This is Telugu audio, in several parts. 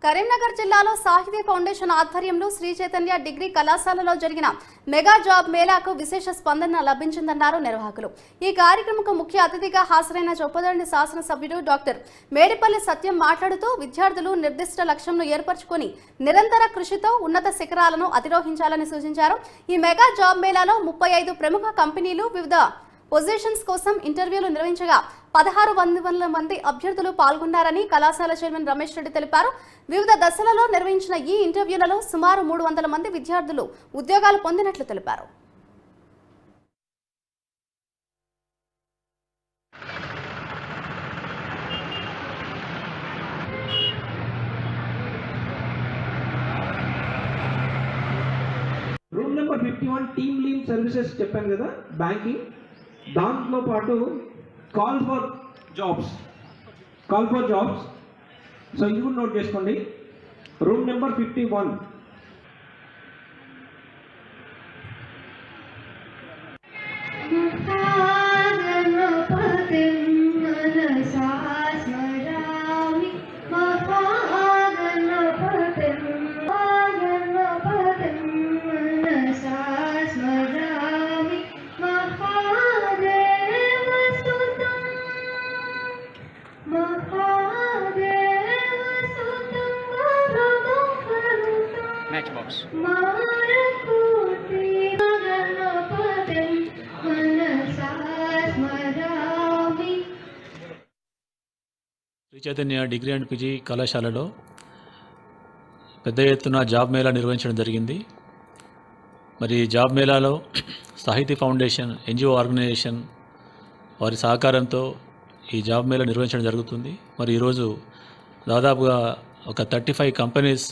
కరీంనగర్ జిల్లాలో సాహితీ ఫౌండేషన్ ఆధ్వర్యంలో శ్రీ చైతన్య డిగ్రీ కళాశాలలో జరిగిన మెగా జాబ్ మేళాకు విశేష స్పందన లభించిందన్నారు నిర్వాహకులు. ఈ కార్యక్రమంకు ముఖ్య అతిథిగా హాజరైన చొప్పదండి శాసనసభ్యుడు డాక్టర్ మేడిపల్లి సత్యం మాట్లాడుతూ విద్యార్థులు నిర్దిష్ట లక్ష్యంను ఏర్పరచుకొని నిరంతర కృషితో ఉన్నత శిఖరాలను అధిరోహించాలని సూచించారు. ఈ మెగా జాబ్ మేళాలో 35 ప్రముఖ కంపెనీలు వివిధ పొజిషన్స్ కోసం ఇంటర్వ్యూలు నిర్వహించగా 1600 మంది అభ్యర్థులు పాల్గొన్నారని కళాశాల చైర్మన్ రమేష్ రెడ్డి తెలిపారు. వివిధ దశలలో నిర్వహించిన ఈ ఇంటర్వ్యూలలో సుమారు 300 మంది విద్యార్థులు ఉద్యోగాలు పొందినట్లు తెలిపారు. Room number 51 team lead services చెప్పాను కదా, బ్యాంకింగ్, దాంట్లో పాటు కాల్ ఫర్ జాబ్స్. సో ఇది కూడా నోట్ చేసుకోండి. Room number 51. Match box. Sri Chaitanya degree and PG కళాశాలలో పెద్ద ఎత్తున జాబ్ మేళా నిర్వహించడం జరిగింది. మరి జాబ్ మేళాలో సాహితీ ఫౌండేషన్, ఎన్జిఓ ఆర్గనైజేషన్ వారి సహకారంతో ఈ జాబ్ మేళా నిర్వహించడం జరుగుతుంది. మరి ఈరోజు దాదాపుగా ఒక 35 companies,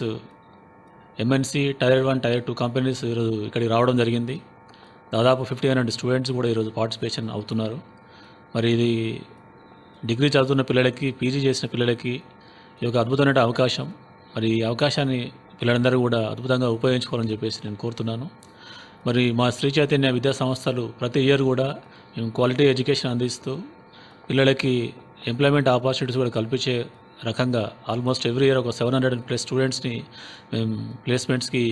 MNC, tier 1, tier 2 companies ఈరోజు ఇక్కడికి రావడం జరిగింది. దాదాపు 1500 స్టూడెంట్స్ కూడా ఈరోజు పార్టిసిపేషన్ అవుతున్నారు. మరి ఇది డిగ్రీ చదువుతున్న పిల్లలకి, పీజీ చేసిన పిల్లలకి ఈ యొక్క అద్భుతమైన అవకాశం. మరి ఈ అవకాశాన్ని పిల్లలందరూ కూడా అద్భుతంగా ఉపయోగించుకోవాలని చెప్పేసి నేను కోరుతున్నాను. మరి మా శ్రీ చైతన్య విద్యా సంస్థలు ప్రతి ఇయర్ కూడా మేము క్వాలిటీ ఎడ్యుకేషన్ అందిస్తూ పిల్లలకి ఎంప్లాయ్మెంట్ ఆపర్చునిటీస్ కూడా కల్పించే రకంగా ఆల్మోస్ట్ ఎవ్రీ ఇయర్ ఒక 700+ స్టూడెంట్స్ని మేము ప్లేస్మెంట్స్కి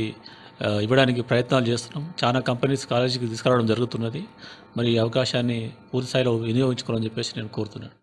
ఇవ్వడానికి ప్రయత్నాలు చేస్తున్నాం. చాలా కంపెనీస్ కాలేజీకి తీసుకురావడం జరుగుతున్నది. మరి ఈ అవకాశాన్ని పూర్తి స్థాయిలో వినియోగించుకోవాలని చెప్పేసి నేను కోరుతున్నాను.